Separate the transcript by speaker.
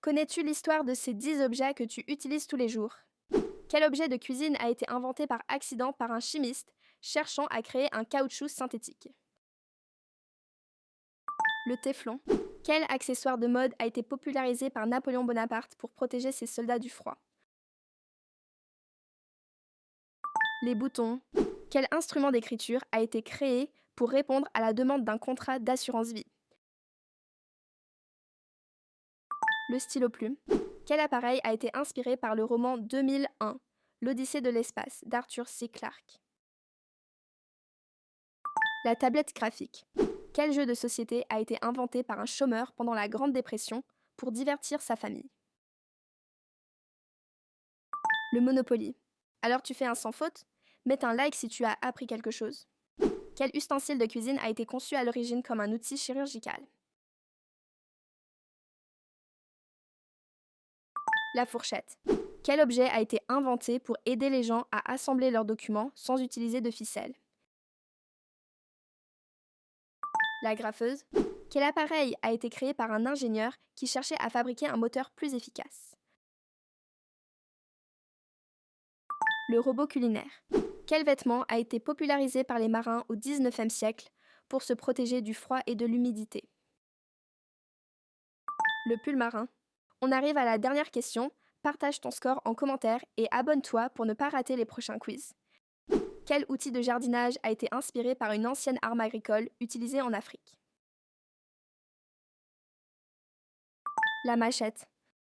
Speaker 1: Connais-tu l'histoire de ces 10 objets que tu utilises tous les jours? Quel objet de cuisine a été inventé par accident par un chimiste cherchant à créer un caoutchouc synthétique? Le téflon. Quel accessoire de mode a été popularisé par Napoléon Bonaparte pour protéger ses soldats du froid? Les boutons. Quel instrument d'écriture a été créé pour répondre à la demande d'un contrat d'assurance vie? Le stylo-plume. Quel appareil a été inspiré par le roman 2001, l'Odyssée de l'espace d'Arthur C. Clarke? La tablette graphique. Quel jeu de société a été inventé par un chômeur pendant la Grande Dépression pour divertir sa famille? Le Monopoly. Alors tu fais un sans faute? Mets un like si tu as appris quelque chose. Quel ustensile de cuisine a été conçu à l'origine comme un outil chirurgical? La fourchette. Quel objet a été inventé pour aider les gens à assembler leurs documents sans utiliser de ficelle? La graffeuse. Quel appareil a été créé par un ingénieur qui cherchait à fabriquer un moteur plus efficace? Le robot culinaire. Quel vêtement a été popularisé par les marins au XIXe siècle pour se protéger du froid et de l'humidité? Le pull marin. On arrive à la dernière question. Partage ton score en commentaire et abonne-toi pour ne pas rater les prochains quiz. Quel outil de jardinage a été inspiré par une ancienne arme agricole utilisée en Afrique? La machette.